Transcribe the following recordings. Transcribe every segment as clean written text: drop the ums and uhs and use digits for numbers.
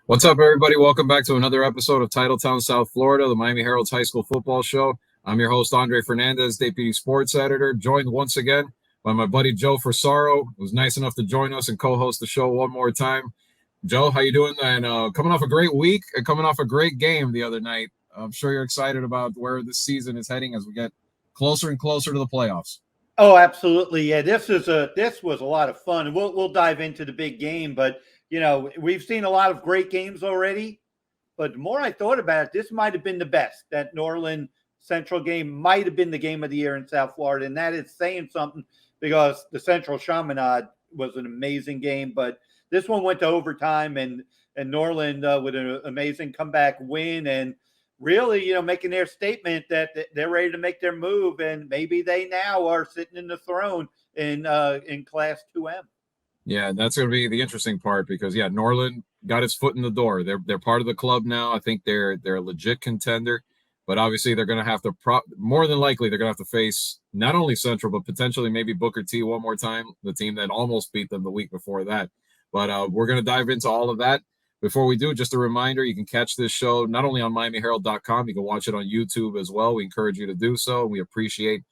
What's up, everybody? Welcome back to another episode of Titletown South Florida, the Miami Herald's high school football show. I'm your host, Andre Fernandez, Deputy Sports Editor, joined once again by my buddy Joe Forsaro, who's nice enough to join us and co-host the show one more time. Joe, how you doing? And coming off a great week and coming off a great game the other night. I'm sure you're excited about where this season is heading as we get closer and closer to the playoffs. Oh, absolutely. Yeah, this was a lot of fun. And we'll dive into the big game, but you know, we've seen a lot of great games already, but the more I thought about it, this might have been the best. That Norland Central game might have been the game of the year in South Florida, and that is saying something because the Central Chaminade was an amazing game, but this one went to overtime, and Norland with an amazing comeback win, and really, you know, making their statement that they're ready to make their move, and maybe they now are sitting in the throne in Class 2M. Yeah, that's going to be the interesting part because, yeah, Norland got its foot in the door. They're part of the club now. I think they're a legit contender, but obviously they're going to have to more than likely they're going to have to face not only Central but potentially maybe Booker T one more time, the team that almost beat them the week before that. But we're going to dive into all of that. Before we do, just a reminder, you can catch this show not only on MiamiHerald.com, you can watch it on YouTube as well. We encourage you to do so. We appreciate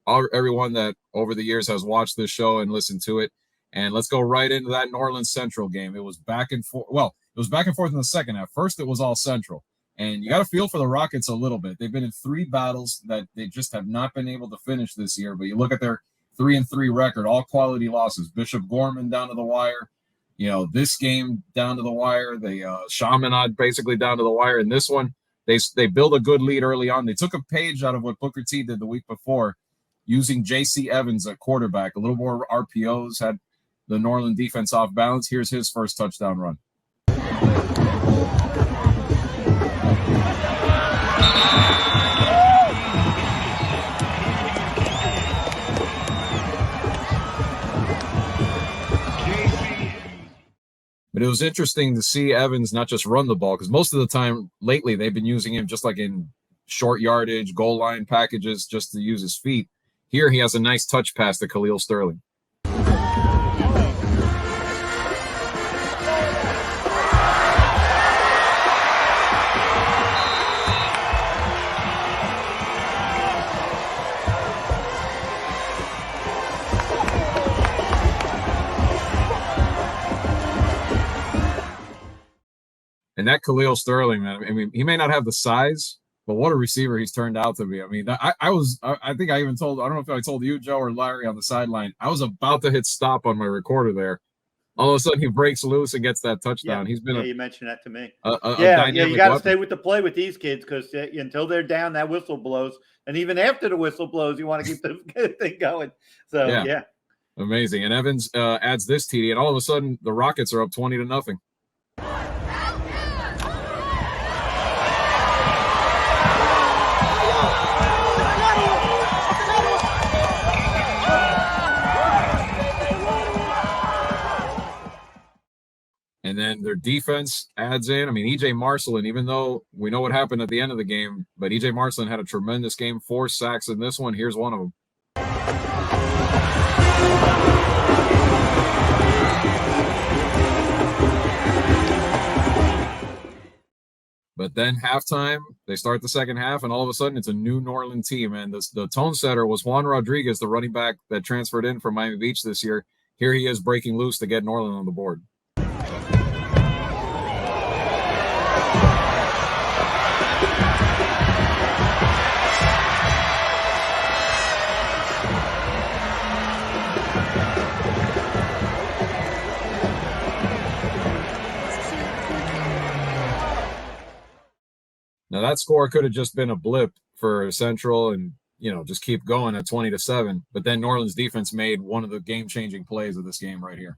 everyone that over the years has watched this show and listened to it. And let's go right into that Norland Central game. It was back and forth. Well, it was back and forth in the second half. First, it was all Central. And you got to feel for the Rockets a little bit. They've been in 3 battles that they just have not been able to finish this year. But you look at their 3-3 record, all quality losses. Bishop Gorman down to the wire. You know, this game down to the wire. The Chaminade basically down to the wire. And this one, they built a good lead early on. They took a page out of what Booker T did the week before, using J.C. Evans at quarterback. A little more RPOs, had the Norland defense off balance. Here's his first touchdown run. But it was interesting to see Evans not just run the ball, because most of the time lately they've been using him just like in short yardage, goal line packages, just to use his feet. Here he has a nice touch pass to Khalil Sterling. And that Khalil Sterling, man, I mean, he may not have the size, but what a receiver he's turned out to be. I mean, I think I even told, I don't know if I told you, Joe, or Larry on the sideline, I was about to hit stop on my recorder there. All of a sudden, he breaks loose and gets that touchdown. Yeah, he's been you mentioned that to me. You got to stay with the play with these kids because until they're down, that whistle blows. And even after the whistle blows, you want to keep the thing going. So, yeah. Amazing. And Evans adds this TD, and all of a sudden, the Rockets are up 20-0. And then their defense adds in. I mean, E.J. Marcelin, even though we know what happened at the end of the game, but E.J. Marcelin had a tremendous game, 4 sacks in this one. Here's one of them. But then halftime, they start the second half, and all of a sudden it's a new Norland team. And the tone setter was Juan Rodriguez, the running back that transferred in from Miami Beach this year. Here he is breaking loose to get Norland on the board. Now that score could have just been a blip for Central and, you know, just keep going at 20-7. But then Norland's defense made one of the game-changing plays of this game right here.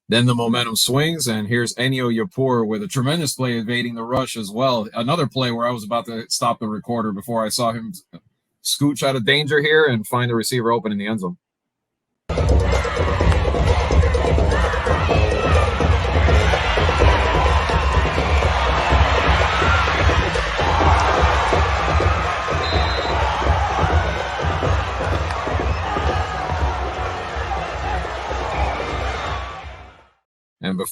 Then the momentum swings, and here's Enyo Yapur with a tremendous play evading the rush as well. Another play where I was about to stop the recorder before I saw him scooch out of danger here and find the receiver open in the end zone.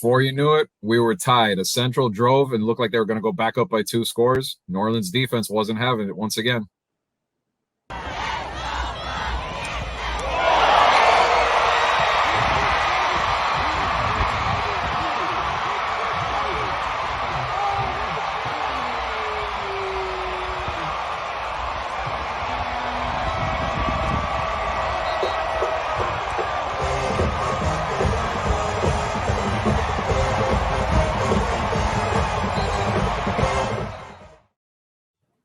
before you knew it, we were tied. A Central drove and looked like they were going to go back up by 2 scores. Norland's defense wasn't having it once again.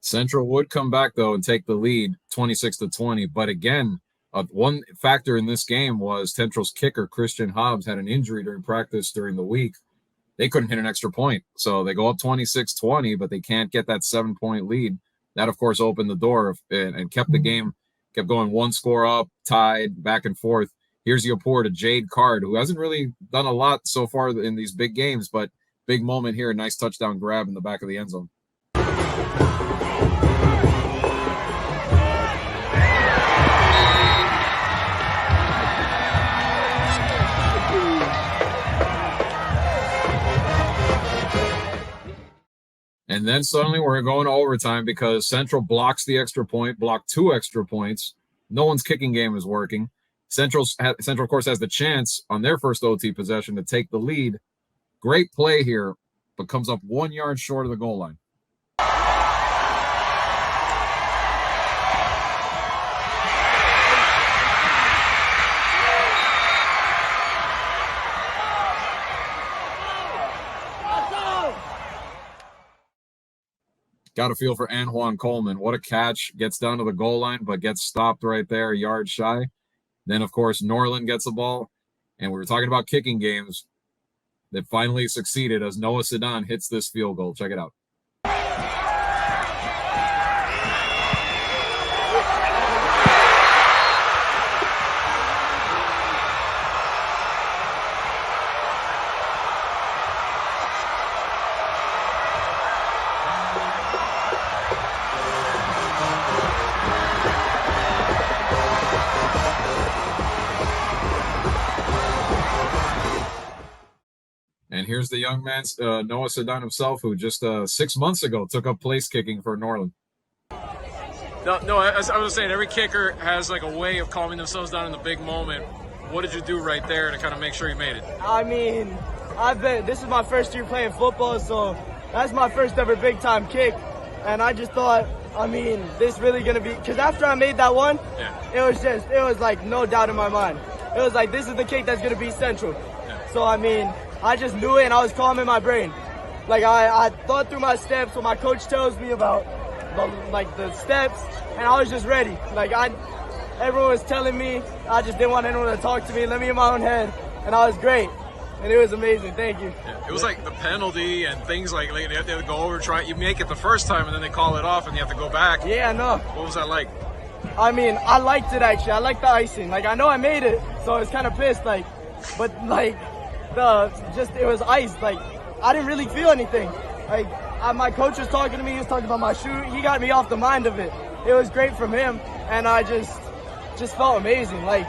Central would come back, though, and take the lead 26-20. But again, one factor in this game was Central's kicker, Christian Hobbs, had an injury during practice during the week. They couldn't hit an extra point. So they go up 26-20, but they can't get that 7-point lead. That, of course, opened the door and kept the game, kept going 1 score up, tied, back and forth. Here's Yapur to Jade Card, who hasn't really done a lot so far in these big games, but big moment here. Nice touchdown grab in the back of the end zone. And then suddenly we're going to overtime because Central blocks the extra point, blocked 2 extra points. No one's kicking game is working. Central, of course, has the chance on their first OT possession to take the lead. Great play here, but comes up 1 yard short of the goal line. Got a feel for Anjuan Coleman. What a catch. Gets down to the goal line, but gets stopped right there, a yard shy. Then, of course, Norland gets the ball. And we were talking about kicking games that finally succeeded as Noah Sedan hits this field goal. Check it out. And here's the young man, Noah Sedan himself, who just 6 months ago took up place kicking for Norland. No, as I was saying, every kicker has like a way of calming themselves down in the big moment. What did you do right there to kind of make sure you made it? I mean, this is my first year playing football, so that's my first ever big time kick. And I just thought, I mean, this really gonna be, because after I made that one, it was like no doubt in my mind. It was like, this is the kick that's gonna beat Central. Yeah. So I mean, I just knew it and I was calm in my brain. Like I thought through my steps, what my coach tells me about the steps, and I was just ready. Everyone was telling me, I just didn't want anyone to talk to me, let me in my own head, and I was great. And it was amazing. Thank you. Yeah, it was like the penalty and things like they have to go over, you make it the first time and then they call it off and you have to go back. Yeah, I know. What was that like? I mean, I liked it actually. I liked the icing. Like, I know I made it, so I was kind of pissed. Like, but like, it was ice. Like, I didn't really feel anything. Like, my coach was talking to me. He was talking about my shoe. He got me off the mind of it. It was great from him, and I just felt amazing. Like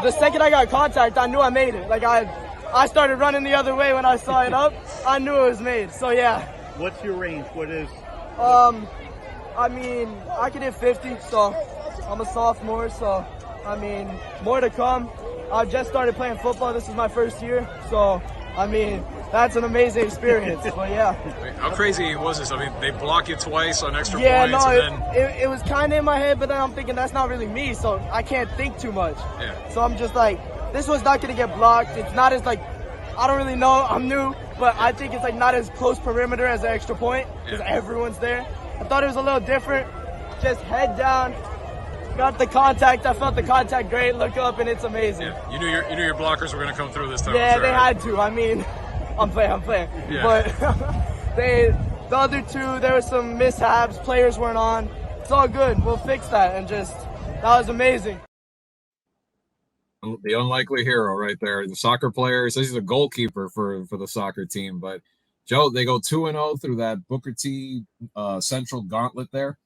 the second I got contact, I knew I made it. Like I started running the other way when I saw it up. I knew it was made. So yeah. What's your range? What is? I mean, I can hit 50. So I'm a sophomore. So I mean, more to come. I've just started playing football. This is my first year. So I mean, that's an amazing experience. But yeah. How crazy was this? I mean, they block you twice on extra points. No, and then... it was kind of in my head, but then I'm thinking that's not really me, so I can't think too much. Yeah. So I'm just like, this one's not going to get blocked. It's not as I don't really know. I'm new, but I think it's not as close perimeter as the extra point because everyone's there. I thought it was a little different. Just head down. Got the contact. I felt the contact great. Look up, and it's amazing. Yeah. You knew your blockers were going to come through this time. Yeah, sure, they had to. I mean, I'm playing. Yeah. But the other two, there were some mishaps. Players weren't on. It's all good. We'll fix that. And that was amazing. The unlikely hero right there. The soccer player says he's a goalkeeper for the soccer team. But, Joe, they go 2-0 through that Booker T Central gauntlet there.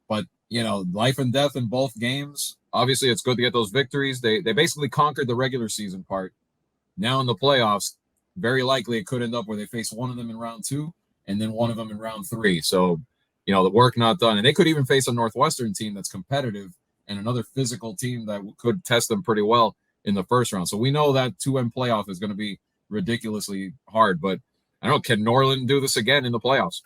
But, life and death in both games. Obviously, it's good to get those victories. They basically conquered the regular season part. Now in the playoffs, very likely it could end up where they face one of them in round 2 and then one of them in round 3. So, the work not done. And they could even face a Northwestern team that's competitive and another physical team that could test them pretty well in the first round. So we know that 2M playoff is going to be ridiculously hard. But I don't know, can Norland do this again in the playoffs?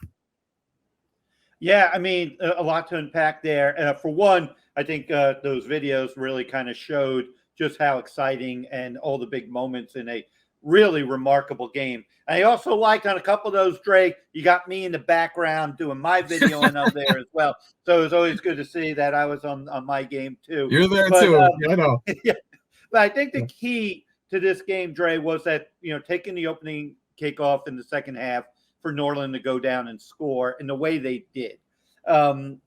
Yeah, I mean, a lot to unpack there. For one, I think those videos really kind of showed just how exciting and all the big moments in a really remarkable game. I also liked on a couple of those, Dre, you got me in the background doing my video and up there as well. So it was always good to see that I was on my game too. You're there too. I know. Yeah, but I think the key to this game, Dre, was that, taking the opening kickoff in the second half for Norland to go down and score in the way they did. Talking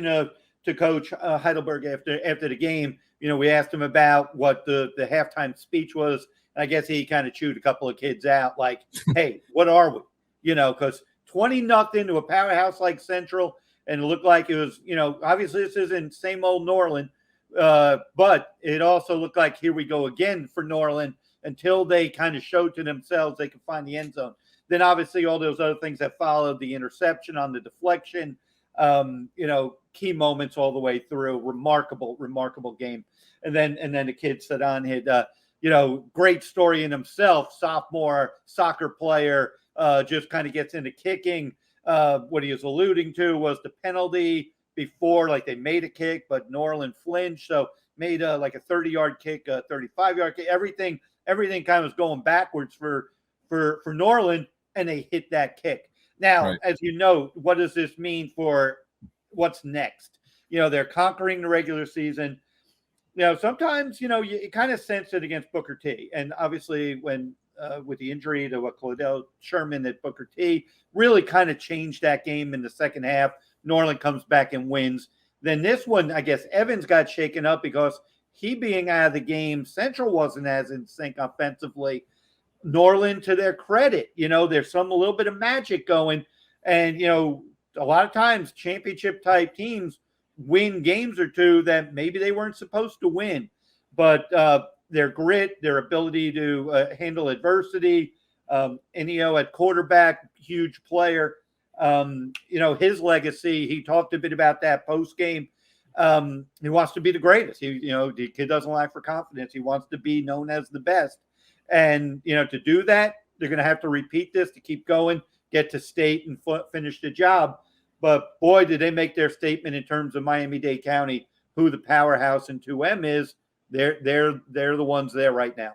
to Coach Heidelberg after the game, we asked him about what the halftime speech was. And I guess he kind of chewed a couple of kids out like, hey, what are we? Because 20-0 to a powerhouse like Central, and it looked like it was, obviously this isn't same old Norland, but it also looked like here we go again for Norland until they kind of showed to themselves they could find the end zone. Then obviously all those other things that followed, the interception on the deflection, key moments all the way through. Remarkable game. And then the kid Sadan had, great story in himself. Sophomore soccer player, just kind of gets into kicking. What he was alluding to was the penalty before, like they made a kick, but Norland flinched. So made like a 30-yard kick, a 35-yard kick. Everything kind of was going backwards for Norland, and they hit that kick. Now, right. As you know, what does this mean for what's next? They're conquering the regular season. Sometimes, you kind of sense it against Booker T. And obviously when with the injury to Claudel Sherman at Booker T, really kind of changed that game in the second half. Norland comes back and wins. Then this one, I guess Evans got shaken up because he being out of the game, Central wasn't as in sync offensively. Norland, to their credit, there's a little bit of magic going. And, a lot of times championship type teams win games or two that maybe they weren't supposed to win. But their grit, their ability to handle adversity, Ennio at quarterback, huge player. His legacy, he talked a bit about that post game. He wants to be the greatest. The kid doesn't lack for confidence. He wants to be known as the best. And, to do that, they're going to have to repeat this to keep going, get to state and finish the job. But boy, did they make their statement in terms of Miami-Dade County, who the powerhouse in 2M is. They're the ones there right now.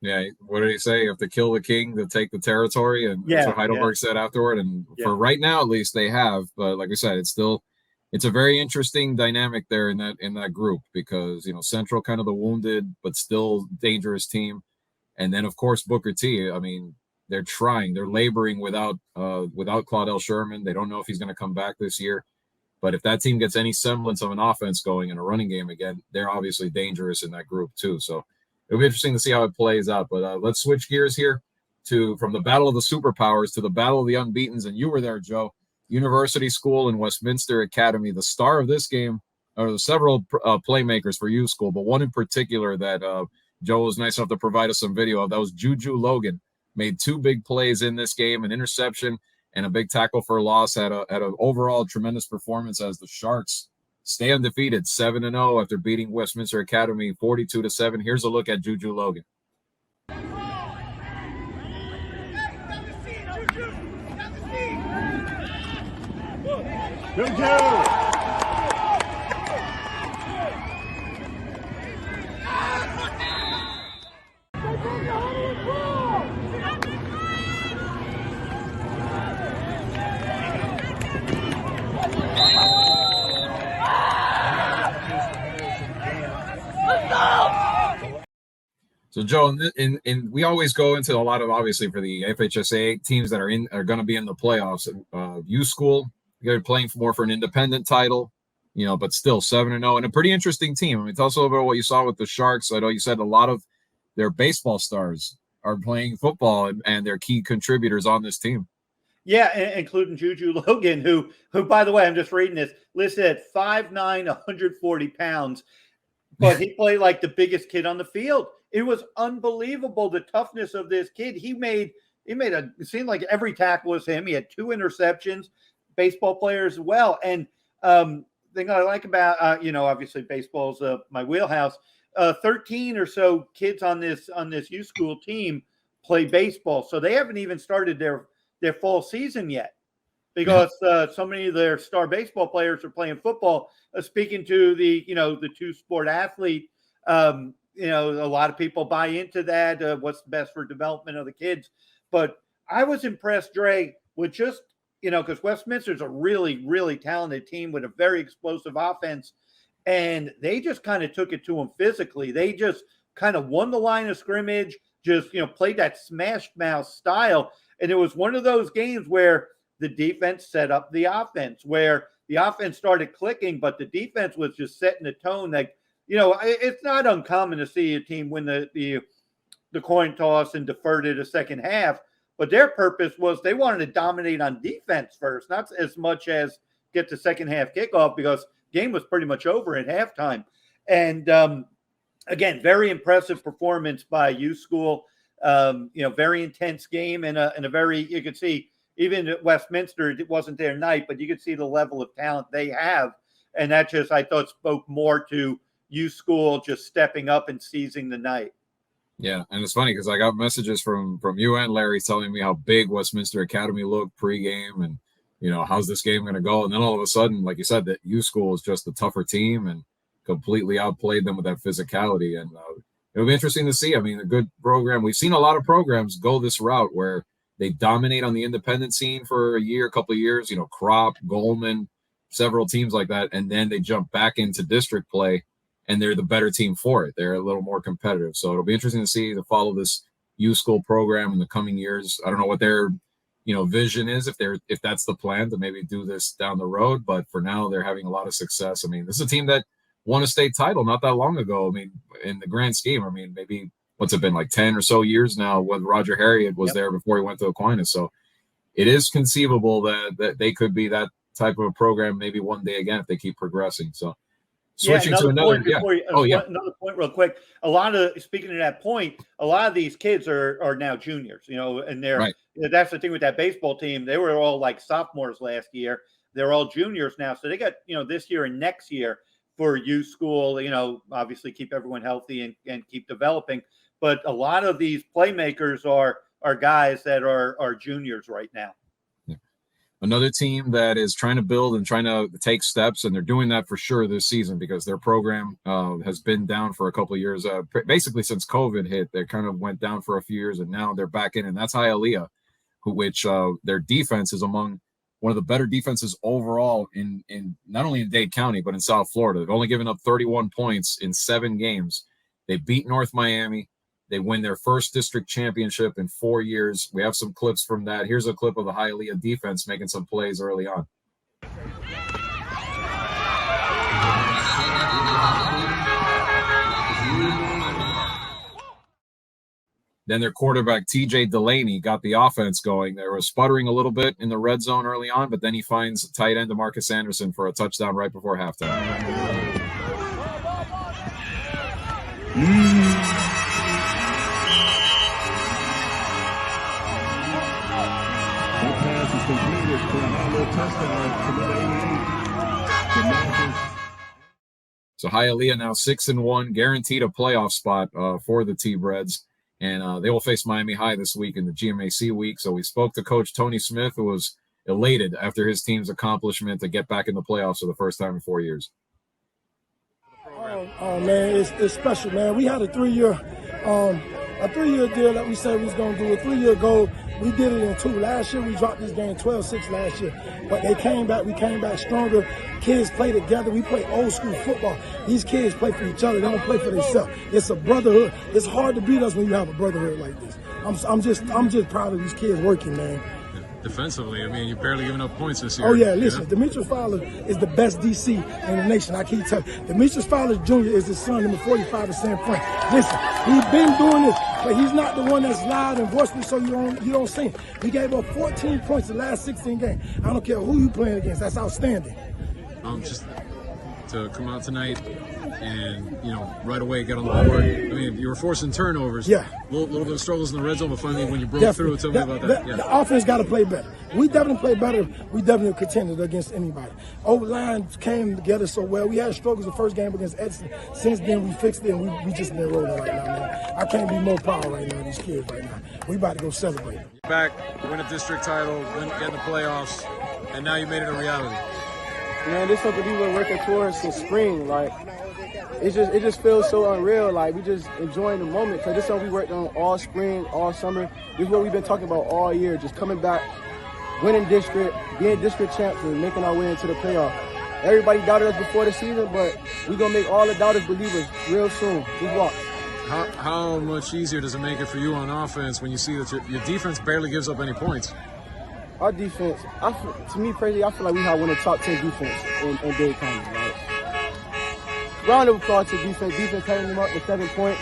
Yeah. What did he say? You have to kill the king to take the territory. And that's what Heidelberg said afterward. And for right now, at least they have. But like I said, it's a very interesting dynamic there in that group because, Central kind of the wounded, but still dangerous team. And then, of course, Booker T. I mean, they're trying. They're laboring without Claudel Sherman. They don't know if he's going to come back this year. But if that team gets any semblance of an offense going in a running game again, they're obviously dangerous in that group too. So it'll be interesting to see how it plays out. But let's switch gears here from the battle of the superpowers to the battle of the unbeatens. And you were there, Joe. University School and Westminster Academy. The star of this game are several playmakers for U School, but one in particular that Joe was nice enough to provide us some video of. That was Juju Logan. Made 2 big plays in this game, an interception and a big tackle for a loss. Had an overall tremendous performance as the Sharks stay undefeated, 7-0 after beating Westminster Academy 42-7. Here's a look at Juju Logan. Juju! So Joe, in we always go into a lot of, obviously for the FHSA teams that are going to be in the playoffs. U School, they're playing more for an independent title, but still 7-0 and a pretty interesting team. I mean, tell us a little bit about what you saw with the Sharks. I know you said a lot of their baseball stars are playing football and they're key contributors on this team. Yeah, including Juju Logan, who by the way, I'm just reading this, listed at 5'9", 140 pounds. But he played like the biggest kid on the field. it was unbelievable, the toughness of this kid. It seemed like every tackle was him. He had 2 interceptions, baseball player as well. And thing I like about, obviously baseball's my wheelhouse. 13 or so kids on this U School team play baseball. So they haven't even started their fall season yet because so many of their star baseball players are playing football. Speaking to the 2-sport athlete, a lot of people buy into that. What's the best for development of the kids? But I was impressed, Dre, with just, because Westminster's a really, really talented team with a very explosive offense. And they just kind of took it to them physically. They just kind of won the line of scrimmage, just, played that smash mouth style. And it was one of those games where the defense set up the offense, where the offense started clicking, but the defense was just setting the tone that, it's not uncommon to see a team win the coin toss and defer to the second half. But their purpose was they wanted to dominate on defense first, not as much as get the second half kickoff, because game was pretty much over at halftime. And again, very impressive performance by U School. Very intense game and a very, you could see even at Westminster, it wasn't their night, but you could see the level of talent they have. And that just, I thought, spoke more to U School just stepping up and seizing the night. Yeah, and it's funny because I got messages from you and Larry telling me how big Westminster Academy looked pregame and, how's this game going to go? And then all of a sudden, like you said, that U School is just a tougher team and completely outplayed them with that physicality. And it'll be interesting to see. I mean, a good program. We've seen a lot of programs go this route where they dominate on the independent scene for a couple of years, Crop, Goldman, several teams like that. And then they jump back into district play and they're the better team for it. They're a little more competitive. So it'll be interesting to follow this U School program in the coming years. I don't know what their vision is, if that's the plan to maybe do this down the road, but for now they're having a lot of success. I mean, this is a team that won a state title not that long ago. I mean, in the grand scheme, maybe what's it been, like 10 or so years now, when Roger Harriet was there before he went to Aquinas. So it is conceivable that they could be that type of a program maybe one day again if they keep progressing. So switching to another another point real quick. Speaking of that point, a lot of these kids are now juniors, and they're right. That's the thing with that baseball team. They were all like sophomores last year. They're all juniors now. So they got, this year and next year for U School, obviously keep everyone healthy and keep developing. But a lot of these playmakers are guys that are juniors right now. Another team that is trying to build and trying to take steps, and they're doing that for sure this season because their program has been down for a couple of years. Basically, since COVID hit, they kind of went down for a few years, and now they're back in, and that's Hialeah, which their defense is among one of the better defenses overall in not only in Dade County, but in South Florida. They've only given up 31 points in 7 games. They beat North Miami. They win their first district championship in 4 years. We have some clips from that. Here's a clip of the Hialeah defense making some plays early on. Then their quarterback, TJ Delaney, got the offense going. They were sputtering a little bit in the red zone early on, but then he finds tight end DeMarcus Anderson for a touchdown right before halftime. So Hialeah now 6-1, guaranteed a playoff spot for the T-Breads, and they will face Miami High this week in the GMAC week. So we spoke to Coach Tony Smith, who was elated after his team's accomplishment to get back in the playoffs for the first time in 4 years. Oh man, it's special, man. We had a 3-year deal that we said we was going to do, a 3-year goal. We did it in 2. Last year, we dropped this game 12-6 last year. But they came back. We came back stronger. Kids play together. We play old school football. These kids play for each other. They don't play for themselves. It's a brotherhood. It's hard to beat us when you have a brotherhood like this. I'm just proud of these kids working, man. Defensively, you're barely giving up points this year. Oh, yeah, listen, Demetrius Fowler is the best DC in the nation. I keep telling you. Demetrius Fowler Jr. is his son, number 45 at San Fran. Listen, he's been doing this, but he's not the one that's loud and boisterous, so you don't see him. He gave up 14 points the last 16 games. I don't care who you playing against. That's outstanding. to come out tonight and, right away get on the board? I mean, you were forcing turnovers. Yeah. A little bit of struggles in the red zone, but finally when you broke through, tell me about that. The offense got to play better. We definitely play better. We definitely contended against anybody. O-line came together so well. We had struggles the first game against Edson. Since then, we fixed it, and we just been rolling right now, man. I can't be more proud right now of these kids right now. We about to go celebrate. Back, win a district title, get in the playoffs, and now you made it a reality. Man, this is something we've been working towards since spring. Like, it just feels so unreal. Like, we just enjoying the moment, because this is something we worked on all spring, all summer. This is what we've been talking about all year, just coming back, winning district, being district champs, and making our way into the playoff. Everybody doubted us before the season, but we're going to make all the doubters believers real soon. Just watch. How much easier does it make it for you on offense when you see that your defense barely gives up any points? Our defense, to me personally, I feel like we have one of the top 10 defense in Dade County. Right? Round of applause to defense. Defense carrying them up to 7 points.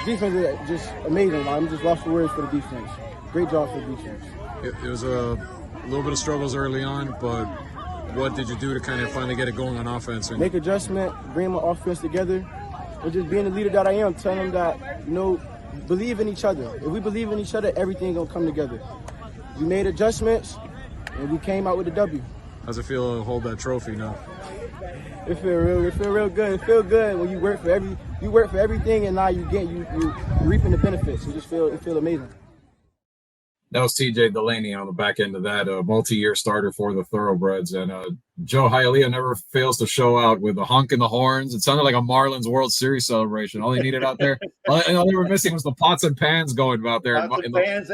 Defense is just amazing. I'm just lost for words for the defense. Great job for the defense. It was a little bit of struggles early on, but what did you do to kind of finally get it going on offense? Make adjustment, bring my offense together, and just being the leader that I am, telling them that, believe in each other. If we believe in each other, everything gonna come together. We made adjustments, and we came out with a W. How's it feel to hold that trophy now? It feel real good. It feel good when you work for everything, and now you reaping the benefits. It feel amazing. That was TJ Delaney on the back end of that, multi-year starter for the Thoroughbreds. And Joe Hialeah never fails to show out with a honk in the horns. It sounded like a Marlins World Series celebration. All they needed out there, all they were missing was the pots and pans going out there. Pots and pans,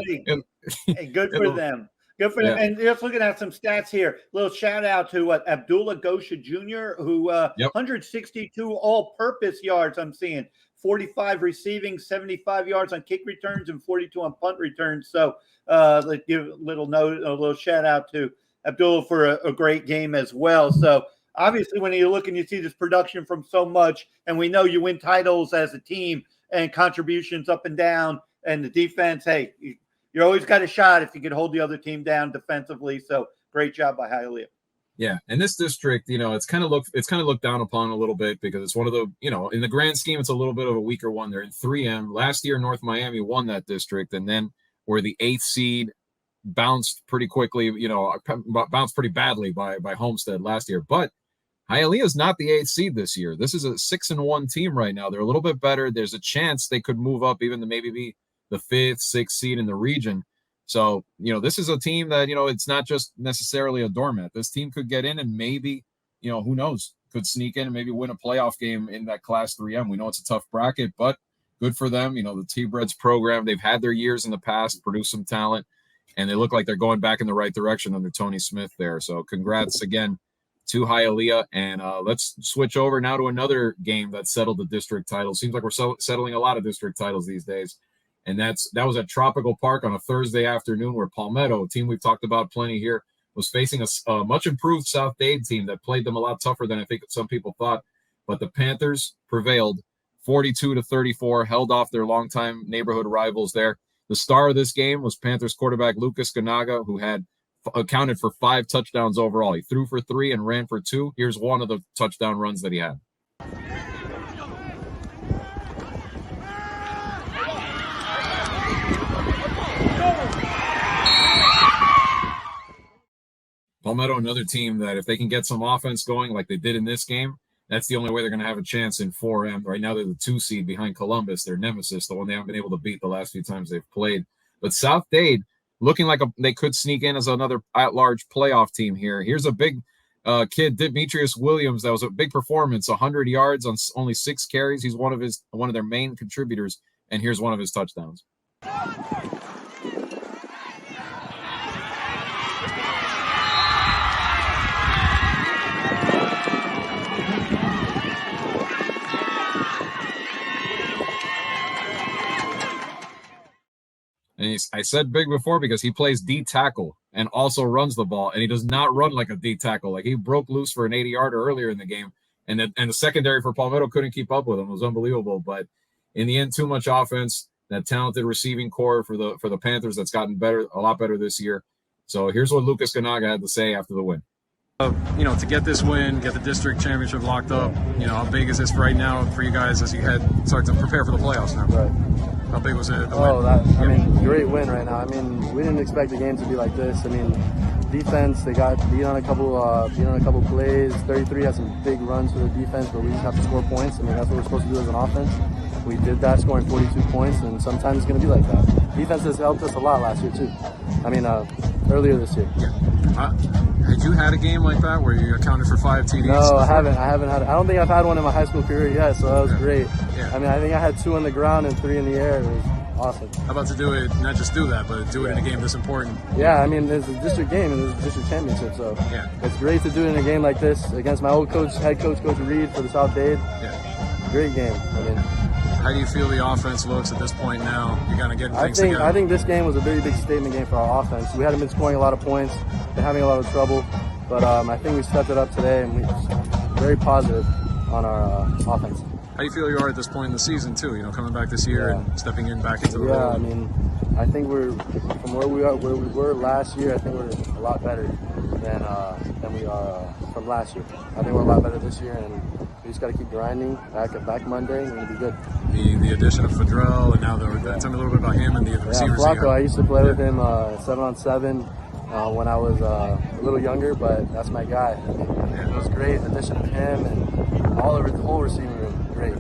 hey, good for them. Good for them. And just looking at some stats here, little shout out to Abdullah Gosha Jr., who 162 all-purpose yards I'm seeing, 45 receiving, 75 yards on kick returns, and 42 on punt returns. So let's give a little shout out to Abdullah for a great game as well. So obviously when you look and you see this production from so much, and we know you win titles as a team and contributions up and down, and the defense, hey, you always got a shot if you could hold the other team down defensively. So great job by Hialeah. Yeah, and this district, it's kind of looked down upon a little bit because it's one of the, in the grand scheme, it's a little bit of a weaker one. They're in 3M. Last year, North Miami won that district, and then were the 8th seed, bounced pretty quickly, bounced pretty badly by Homestead last year. But Hialeah is not the 8th seed this year. This is a 6-1 team right now. They're a little bit better. There's a chance they could move up even to maybe be the 5th, 6th seed in the region. So, this is a team that, it's not just necessarily a doormat. This team could get in and maybe, who knows, could sneak in and maybe win a playoff game in that Class 3M. We know it's a tough bracket, but good for them. The T-Breds program, they've had their years in the past, produced some talent, and they look like they're going back in the right direction under Tony Smith there. So congrats again to Hialeah. And let's switch over now to another game that settled the district title. Seems like we're settling a lot of district titles these days. And that was at Tropical Park on a Thursday afternoon where Palmetto, a team we've talked about plenty here, was facing a much improved South Dade team that played them a lot tougher than I think some people thought. But the Panthers prevailed 42-34, held off their longtime neighborhood rivals there. The star of this game was Panthers quarterback Lucas Ganaga, who had accounted for 5 touchdowns overall. He threw for 3 and ran for 2. Here's one of the touchdown runs that he had. Palmetto, another team that if they can get some offense going like they did in this game, that's the only way they're going to have a chance in 4M. Right now, they're the 2 seed behind Columbus, their nemesis, the one they haven't been able to beat the last few times they've played. But South Dade, looking like they could sneak in as another at-large playoff team here. Here's a big kid, Demetrius Williams. That was a big performance, 100 yards on only 6 carries. He's one of their main contributors, and here's one of his touchdowns. And I said big before because he plays D tackle and also runs the ball, and he does not run like a D tackle. Like he broke loose for an 80-yarder earlier in the game, and the secondary for Palmetto couldn't keep up with him. It was unbelievable. But in the end, too much offense. That talented receiving core for the Panthers that's gotten better, a lot better this year. So here's what Lucas Ganaga had to say after the win. You know, to get this win, get the district championship locked up, you know, how big is this right now for you guys as you start to prepare for the playoffs now? Right. How big was it? I mean, great win right now. I mean, we didn't expect the game to be like this. I mean, defense, they got beat on a couple plays. 33 had some big runs for the defense, but we just have to score points. I mean, that's what we're supposed to do as an offense. We did that, scoring 42 points, and sometimes it's going to be like that. Defense has helped us a lot last year too. I mean, earlier this year. Yeah. Had you had a game like that where you accounted for 5 TDs? No, before? I haven't had. I don't think I've had one in my high school career yet, so that was great. Yeah. I mean, I think I had 2 on the ground and 3 in the air. It was awesome. How about to do it, not just do that, but do it in a game this important? Yeah, I mean, it's a district game and it's a district championship, so it's great to do it in a game like this against my old coach, head coach, Coach Reed for the South Dade. Yeah. Great game. I mean, how do you feel the offense looks at this point now? You're kind of getting things together. I think this game was a very big statement game for our offense. We hadn't been scoring a lot of points, been having a lot of trouble, but I think we stepped it up today and we're very positive on our offense. How do you feel you are at this point in the season too? You know, coming back this year and stepping in back into the role. Yeah, I mean, I think we're from where we were last year. I think we're a lot better than we are from last year. I think we're a lot better this year, and we just got to keep grinding. Back Monday, and we'll be good. The addition of Fadrell, and now tell me a little bit about him and the receivers. Flacco. I used to play with him 7-on-7 when I was a little younger, but that's my guy. I mean, it was great. The addition of him and the whole receiving room, great.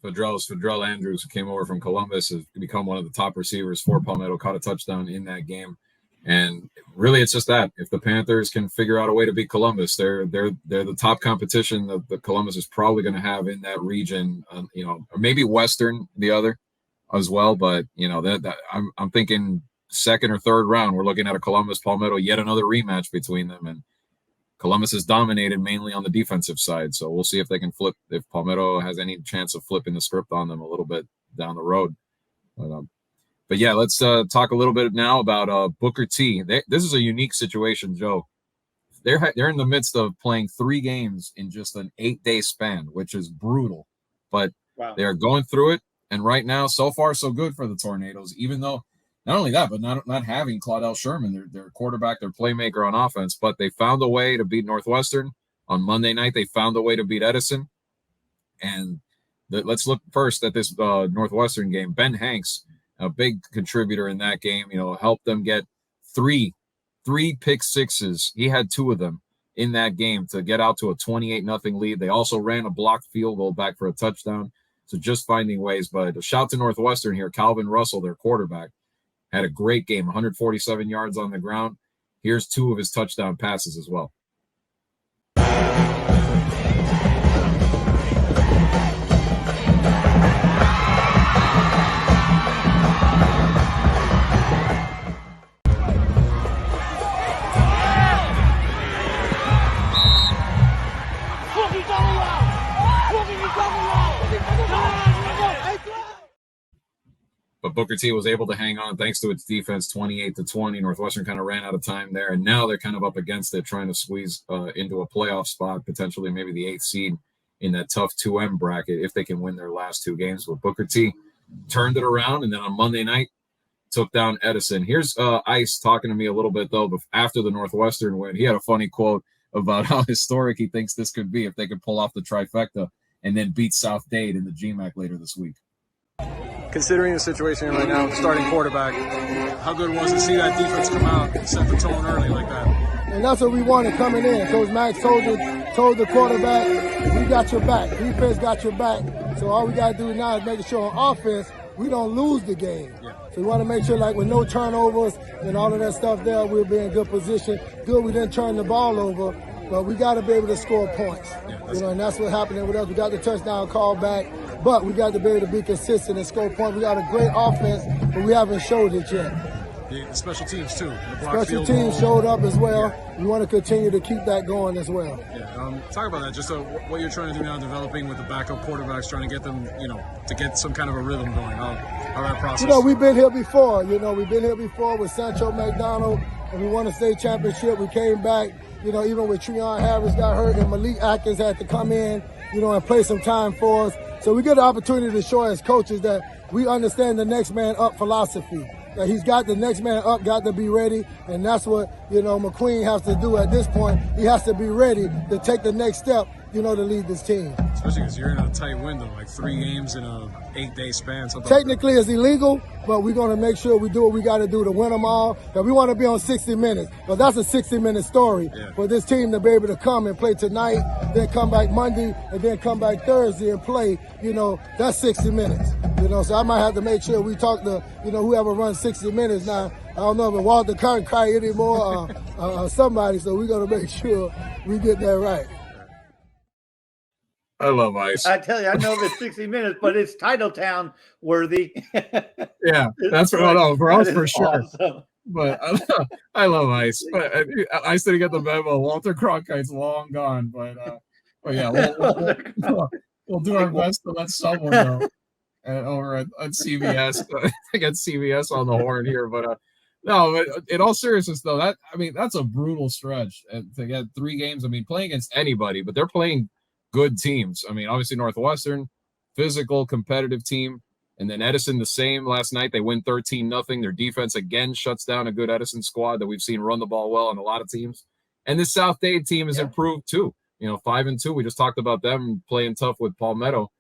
Fadrell Andrews, who came over from Columbus, has become one of the top receivers for Palmetto, caught a touchdown in that game. And really, it's just that if the Panthers can figure out a way to beat Columbus, they're the top competition that Columbus is probably going to have in that region. You know, or maybe Western, the other as well. But you know that I'm thinking second or third round, we're looking at a Columbus Palmetto, yet another rematch between them. And Columbus has dominated mainly on the defensive side, so we'll see if they can flip. If Palmetto has any chance of flipping the script on them a little bit down the road. But yeah, let's talk a little bit now about Booker T. This is a unique situation, Joe. They're in the midst of playing 3 games in just an 8-day span, which is brutal. But they're going through it, and right now, so far, so good for the Tornadoes. Even though, not only that, but not having Claudel Sherman, their quarterback, their playmaker on offense, but they found a way to beat Northwestern on Monday night. They found a way to beat Edison, and let's look first at this Northwestern game. Ben Hanks, a big contributor in that game, you know, helped them get three pick sixes. He had 2 of them in that game to get out to a 28-0 lead. They also ran a blocked field goal back for a touchdown. So just finding ways. But a shout to Northwestern here. Calvin Russell, their quarterback, had a great game, 147 yards on the ground. Here's 2 of his touchdown passes as well. But Booker T was able to hang on thanks to its defense, 28-20. Northwestern kind of ran out of time there, and now they're kind of up against it, trying to squeeze into a playoff spot, potentially maybe the 8th seed in that tough 2M bracket if they can win their last 2 games. But Booker T turned it around, and then on Monday night took down Edison. Here's Ice talking to me a little bit, though, after the Northwestern win. He had a funny quote about how historic he thinks this could be if they could pull off the trifecta and then beat South Dade in the GMAC later this week. Considering the situation right now, starting quarterback, how good was it to see that defense come out and set the tone early like that? And that's what we wanted coming in. Coach Max told the quarterback, we got your back. Defense got your back. So all we got to do now is make sure on offense we don't lose the game. Yeah. So we want to make sure, like, with no turnovers and all of that stuff there, we'll be in good position. Good, we didn't turn the ball over, but we got to be able to score points. Yeah, and that's what's happening with us. We got the touchdown call back, but we got to be able to be consistent and score points. We got a great offense, but we haven't showed it yet. The special teams, too. Special teams showed up as well. Yeah. We want to continue to keep that going as well. Yeah. Talk about that, just what you're trying to do now, developing with the backup quarterbacks, trying to get them, to get some kind of a rhythm going. How that process? We've been here before. We've been here before with Sancho McDonald, and we won a state championship. We came back, even with Treon Harris got hurt and Malik Atkins had to come in, and play some time for us. So we get the opportunity to show as coaches that we understand the next man up philosophy. that he's got the next man up, got to be ready, and that's what, McQueen has to do at this point. He has to be ready to take the next step, to lead this team. Especially because you're in a tight window, like 3 games in a 8-day span. Technically, it's illegal, but we're going to make sure we do what we got to do to win them all. And we want to be on 60 minutes, but that's a 60-minute story for this team to be able to come and play tonight, then come back Monday, and then come back Thursday and play. That's 60 minutes. So I might have to make sure we talk to, whoever runs 60 minutes now. I don't know if it's Walter Cronkite anymore or somebody, so we're going to make sure we get that right. I love ice. I tell you, I know it's 60 minutes, but it's Titletown worthy. Yeah, that's what I know. For us, for sure. Awesome. But I love ice. But ice didn't get the memo. Walter Cronkite's long gone. But yeah, we'll do our best to let someone know over at CBS. I got CBS on the horn here, but no. But in all seriousness, though, that's a brutal stretch to get 3 games. Playing against anybody, but they're playing good teams. Obviously Northwestern, physical, competitive team, and then Edison the same last night. They win 13-0. Their defense again shuts down a good Edison squad that we've seen run the ball well on a lot of teams. And this South Dade team has improved too. 5-2. We just talked about them playing tough with Palmetto.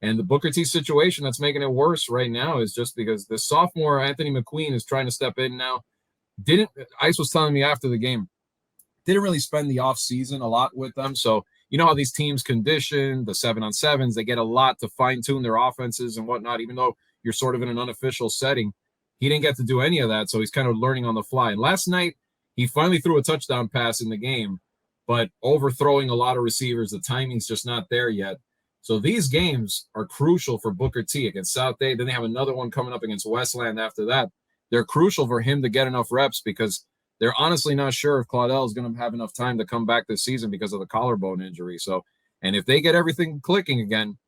And the Booker T situation that's making it worse right now is just because the sophomore Anthony McQueen is trying to step in now. Ice was telling me after the game, didn't really spend the off season a lot with them. So you know how these teams condition, the 7-on-7s, they get a lot to fine-tune their offenses and whatnot, even though you're sort of in an unofficial setting. He didn't get to do any of that, so he's kind of learning on the fly. And last night, he finally threw a touchdown pass in the game, but overthrowing a lot of receivers. The timing's just not there yet. So these games are crucial for Booker T against South Dade. Then they have another one coming up against Westland after that. They're crucial for him to get enough reps because they're honestly not sure if Claudel is going to have enough time to come back this season because of the collarbone injury. So, and if they get everything clicking again,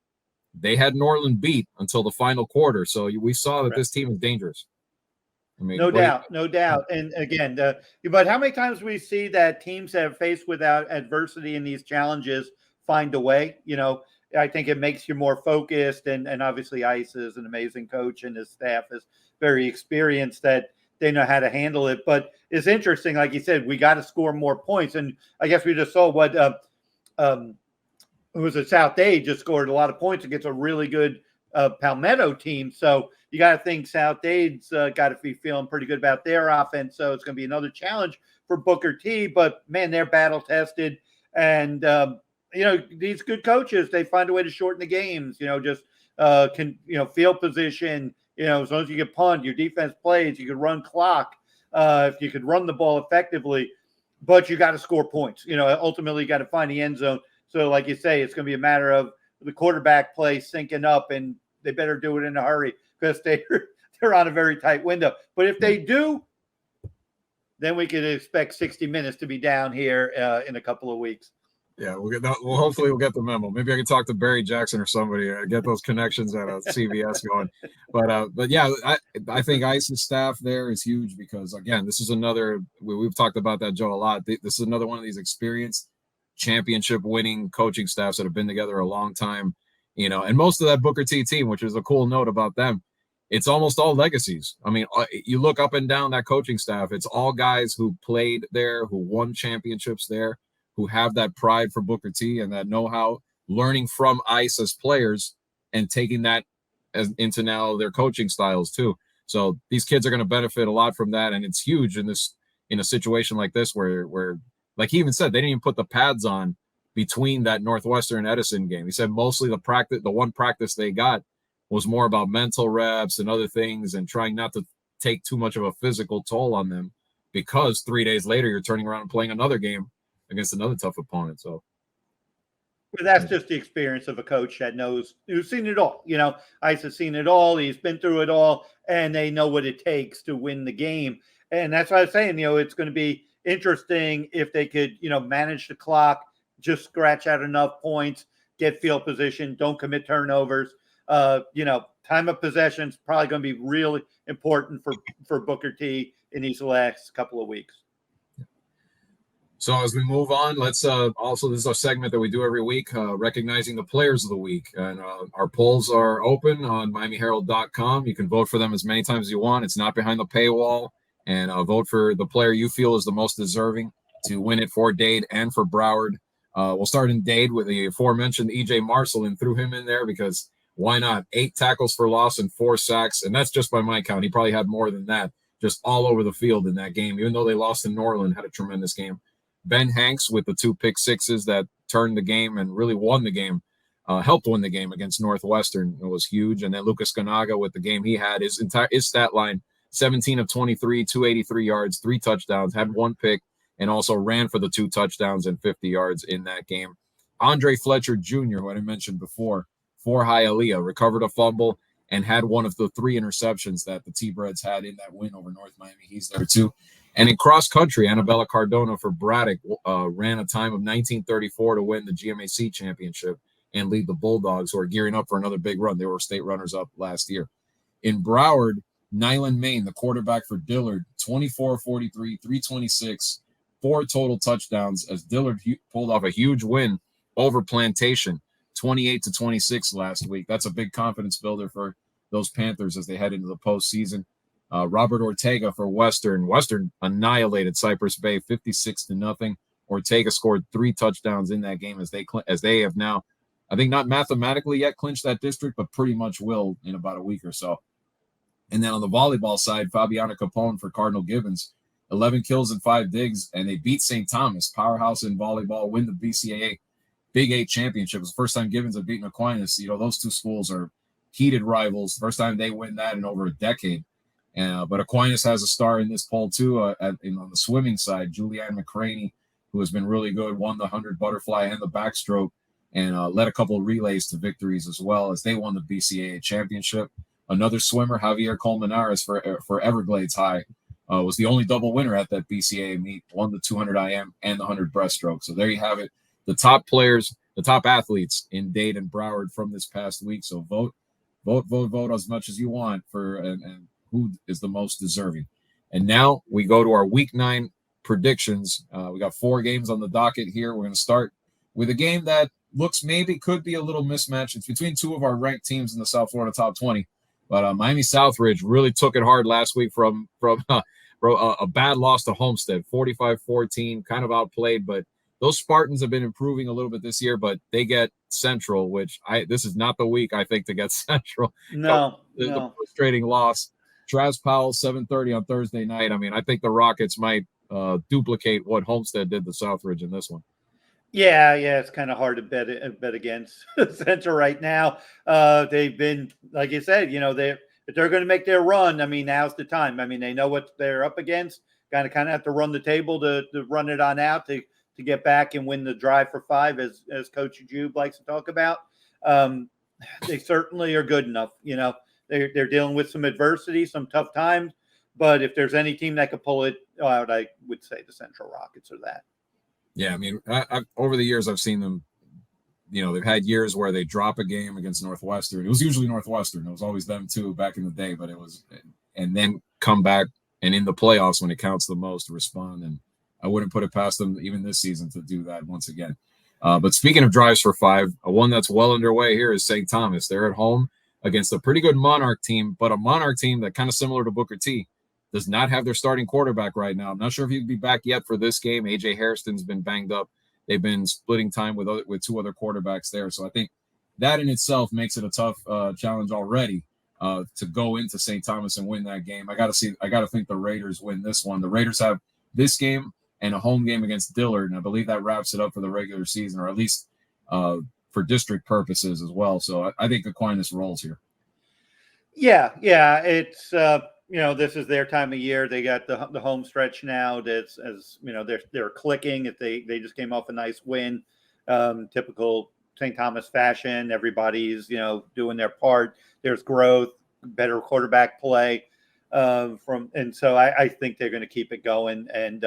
they had Norland beat until the final quarter. So we saw that this team is dangerous. No doubt. And again, but how many times we see that teams that are faced with adversity in these challenges find a way? I think it makes you more focused. And obviously Ice is an amazing coach and his staff is very experienced that they know how to handle it. But it's interesting, like you said, we got to score more points. And I guess we just saw what who was at South Dade just scored a lot of points against a really good Palmetto team. So you got to think South Dade's got to be feeling pretty good about their offense. So it's going to be another challenge for Booker T. But, man, they're battle-tested. And, these good coaches, they find a way to shorten the games, field position. As long as you get punt, your defense plays, you can run clock, if you could run the ball effectively, but you got to score points. Ultimately you got to find the end zone. So like you say, it's going to be a matter of the quarterback play syncing up, and they better do it in a hurry because they're on a very tight window. But if they do, then we could expect 60 minutes to be down here in a couple of weeks. Yeah, hopefully we'll get the memo. Maybe I can talk to Barry Jackson or somebody, get those connections at CBS going. But yeah, I think Ice's staff there is huge because, again, this is another, we've talked about that, Joe, a lot. This is another one of these experienced championship winning coaching staffs that have been together a long time, and most of that Booker T team, which is a cool note about them, it's almost all legacies. You look up and down that coaching staff, it's all guys who played there, who won championships there, who have that pride for Booker T and that know-how, learning from Ice as players and taking that into now their coaching styles too. So these kids are going to benefit a lot from that. And it's huge in a situation like this where like he even said, they didn't even put the pads on between that Northwestern Edison game. He said mostly the one practice they got was more about mental reps and other things and trying not to take too much of a physical toll on them because 3 days later you're turning around and playing another game against another tough opponent. So but that's just the experience of a coach that who's seen it all. Ice has seen it all. He's been through it all, and they know what it takes to win the game. And that's what I was saying, it's going to be interesting if they could, manage the clock, just scratch out enough points, get field position, don't commit turnovers. Time of possession is probably going to be really important for Booker T in these last couple of weeks. So as we move on, let's also, this is a segment that we do every week, recognizing the players of the week. And our polls are open on MiamiHerald.com. You can vote for them as many times as you want. It's not behind the paywall. And vote for the player you feel is the most deserving to win it for Dade and for Broward. We'll start in Dade with the aforementioned E.J. Marshall and threw him in there because why not? 8 tackles for loss and 4 sacks. And that's just by my count. He probably had more than that, just all over the field in that game. Even though they lost to Norland, had a tremendous game. Ben Hanks with the 2 pick sixes that turned the game and really won the game, helped win the game against Northwestern. It was huge. And then Lucas Ganaga with the game he had, his stat line, 17 of 23, 283 yards, 3 touchdowns, had 1 pick, and also ran for the 2 touchdowns and 50 yards in that game. Andre Fletcher Jr., who I mentioned before, for Hialeah, recovered a fumble and had one of the 3 interceptions that the T-Breads had in that win over North Miami. He's there too. And in cross country, Annabella Cardona for Braddock ran a time of 19:34 to win the GMAC championship and lead the Bulldogs, who are gearing up for another big run. They were state runners-up last year. In Broward, Nyland Main, the quarterback for Dillard, 24-43, 326, 4 total touchdowns as Dillard pulled off a huge win over Plantation, 28-26 last week. That's a big confidence builder for those Panthers as they head into the postseason. Robert Ortega for Western. Western annihilated Cypress Bay 56-0. Ortega scored 3 touchdowns in that game as they have now, I think not mathematically yet clinched that district, but pretty much will in about a week or so. And then on the volleyball side, Fabiana Capone for Cardinal Gibbons, 11 kills and 5 digs, and they beat St. Thomas, powerhouse in volleyball, win the BCAA Big 8 championship. It was the first time Gibbons had beaten Aquinas. Those two schools are heated rivals. First time they win that in over a decade. But Aquinas has a star in this poll too. On the swimming side, Julianne McCraney, who has been really good, won the 100 butterfly and the backstroke, and led a couple of relays to victories as well as they won the BCAA championship. Another swimmer, Javier Colmenares for Everglades High, was the only double winner at that BCAA meet, won the 200 IM and the 100 breaststroke. So there you have it. The top players, the top athletes in Dade and Broward from this past week. So vote as much as you want for and who is the most deserving. And now we go to our week 9 predictions. We got 4 games on the docket here. We're going to start with a game that looks maybe could be a little mismatch. It's between 2 of our ranked teams in the South Florida top 20. But Miami Southridge really took it hard last week from a bad loss to Homestead, 45-14, kind of outplayed. But those Spartans have been improving a little bit this year, but they get Central, which this is not the week, I think, to get Central. No. The frustrating loss. Travis Powell, 7:30 on Thursday night. I mean, I think the Rockets might duplicate what Homestead did to Southridge in this one. Yeah, it's kind of hard to bet against Central right now. They've been, like you said, if they're going to make their run, I mean, now's the time. I mean, they know what they're up against. Kind of have to run the table to run it on out to get back and win the drive for 5, as Coach Jube likes to talk about. They certainly are good enough. They're dealing with some adversity, some tough times. But if there's any team that could pull it out, I would say the Central Rockets are that. Yeah, I mean, over the years, I've seen them, they've had years where they drop a game against Northwestern. It was usually Northwestern. It was always them too back in the day, but and then come back and in the playoffs when it counts the most, respond. And I wouldn't put it past them even this season to do that once again. But speaking of drives for 5, one that's well underway here is St. Thomas. They're at home against a pretty good Monarch team, but a Monarch team that kind of similar to Booker T does not have their starting quarterback right now. I'm not sure if he'd be back yet for this game. AJ Hairston's been banged up. They've been splitting time with 2 other quarterbacks there. So I think that in itself makes it a tough challenge already to go into St. Thomas and win that game. I got to think the Raiders win this one. The Raiders have this game and a home game against Dillard, and I believe that wraps it up for the regular season, or at least for district purposes as well. So I think Aquinas rolls here. Yeah, it's this is their time of year. They got the home stretch now. That's they're clicking. If they just came off a nice win, typical St. Thomas fashion. Everybody's doing their part. There's growth, better quarterback play and so I think they're going to keep it going. And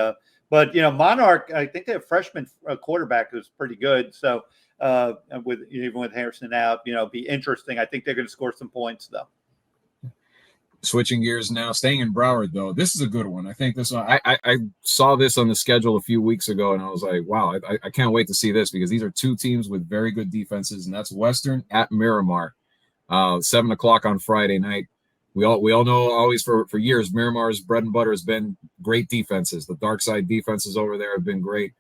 but Monarch, I think they have freshman quarterback who's pretty good. So even with Harrison out, be interesting. I think they're going to score some points though. Switching gears now, staying in Broward though. This is a good one. I think this one. I saw this on the schedule a few weeks ago, and I was like, wow, I can't wait to see this because these are two teams with very good defenses, and that's Western at Miramar, 7 o'clock on Friday night. We all know always for years Miramar's bread and butter has been great defenses. The dark side defenses over there have been great.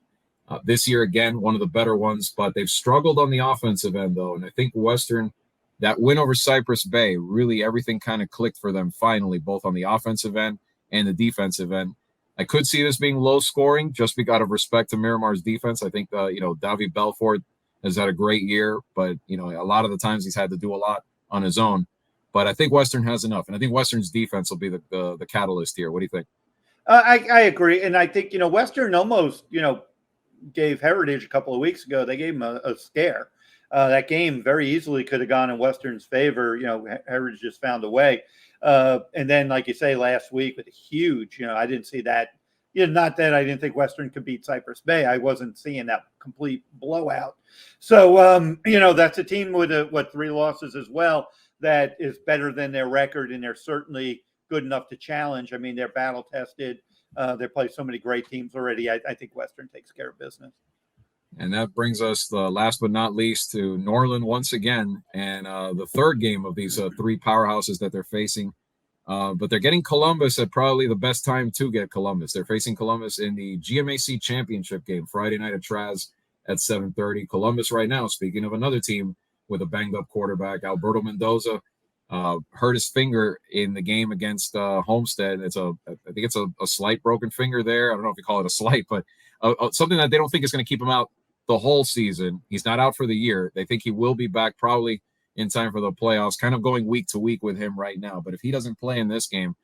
This year again, one of the better ones, but they've struggled on the offensive end though, and I think Western. That win over Cypress Bay, really everything kind of clicked for them finally, both on the offensive end and the defensive end. I could see this being low scoring just because out of respect to Miramar's defense. I think, Davy Belfort has had a great year, but, a lot of the times he's had to do a lot on his own. But I think Western has enough, and I think Western's defense will be the catalyst here. What do you think? I agree, and I think, Western almost, gave Heritage a couple of weeks ago. They gave him a scare. That game very easily could have gone in Western's favor. Heritage just found a way. And then, like you say, last week with a huge, I didn't see that. Not that I didn't think Western could beat Cypress Bay. I wasn't seeing that complete blowout. So, that's a team with 3 losses as well that is better than their record, and they're certainly good enough to challenge. I mean, they're battle tested. They played so many great teams already. I think Western takes care of business. And that brings us, last but not least, to Norland once again, and the third game of these 3 powerhouses that they're facing. But they're getting Columbus at probably the best time to get Columbus. They're facing Columbus in the GMAC championship game Friday night at Traz at 7:30. Columbus right now, speaking of another team with a banged-up quarterback, Alberto Mendoza hurt his finger in the game against Homestead. I think it's a slight broken finger there. I don't know if you call it a slight, but something that they don't think is going to keep him out the whole season. He's not out for the year. They think he will be back probably in time for the playoffs, kind of going week to week with him right now. But if he doesn't play in this game,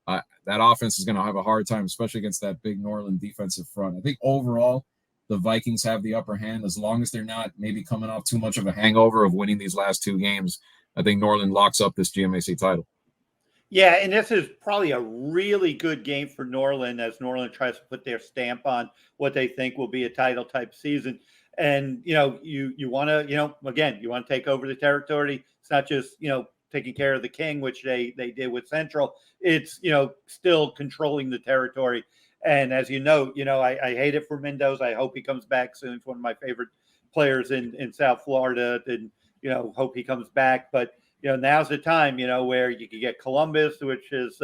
that offense is going to have a hard time, especially against that big Norland defensive front. I think overall, the Vikings have the upper hand as long as they're not maybe coming off too much of a hangover of winning these last 2 games. I think Norland locks up this GMAC title. Yeah, and this is probably a really good game for Norland as Norland tries to put their stamp on what they think will be a title type season. And, you want to, again, you want to take over the territory. It's not just, taking care of the king, which they did with Central. It's, still controlling the territory. And as you know, I hate it for Mendoza. I hope he comes back soon. He's one of my favorite players in South Florida, and, hope he comes back. But, now's the time, where you can get Columbus, which is,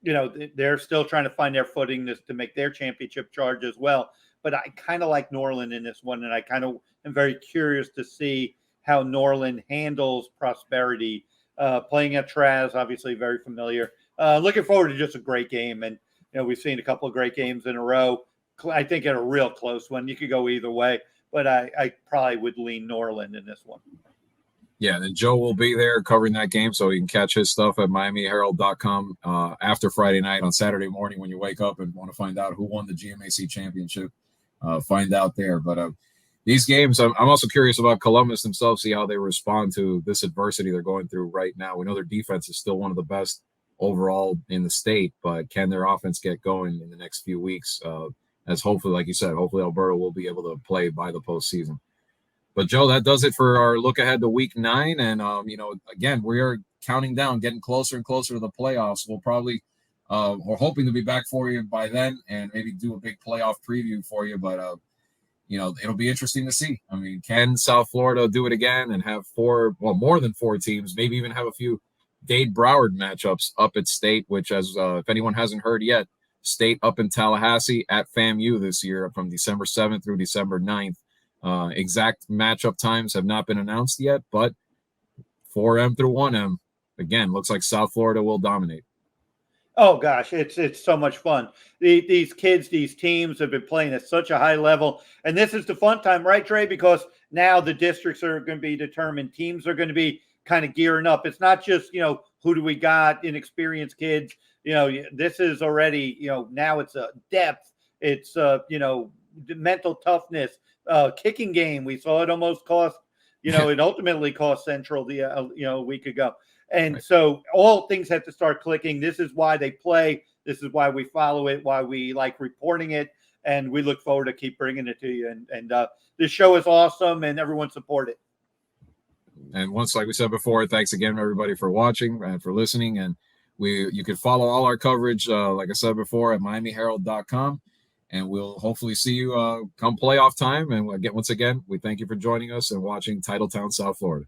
they're still trying to find their footing to make their championship charge as well. But I kind of like Norland in this one, and I kind of am very curious to see how Norland handles Prosperity. Playing at Traz, obviously very familiar. Looking forward to just a great game. And, we've seen a couple of great games in a row. I think in a real close one. You could go either way, but I probably would lean Norland in this one. Yeah, and then Joe will be there covering that game, so you can catch his stuff at MiamiHerald.com after Friday night on Saturday morning when you wake up and want to find out who won the GMAC championship. Find out there. But these games, I'm also curious about Columbus themselves, see how they respond to this adversity they're going through right now. We know their defense is still one of the best overall in the state, but can their offense get going in the next few weeks? As hopefully, like you said, hopefully Alberto will be able to play by the postseason. But Joe, that does it for our look ahead to week 9. And, again, we are counting down, getting closer and closer to the playoffs. We'll probably, we're hoping to be back for you by then and maybe do a big playoff preview for you. But, it'll be interesting to see. I mean, can South Florida do it again and have more than 4 teams, maybe even have a few Dade-Broward matchups up at State, which, as if anyone hasn't heard yet, State up in Tallahassee at FAMU this year from December 7th through December 9th. Exact matchup times have not been announced yet, but 4M through 1M, again, looks like South Florida will dominate. Oh, gosh, it's so much fun. These kids, these teams have been playing at such a high level. And this is the fun time, right, Trey? Because now the districts are going to be determined. Teams are going to be kind of gearing up. It's not just, who do we got, inexperienced kids. This is already, now it's a depth. It's, mental toughness. Kicking game. We saw it almost cost, it ultimately cost Central a week ago. And right. So all things have to start clicking. This is why they play. This is why we follow it, why we like reporting it. And we look forward to keep bringing it to you. And this show is awesome and everyone support it. And once, like we said before, thanks again, everybody, for watching and for listening. And You can follow all our coverage, like I said before, at MiamiHerald.com. And we'll hopefully see you come playoff time. And once again, we thank you for joining us and watching Titletown South Florida.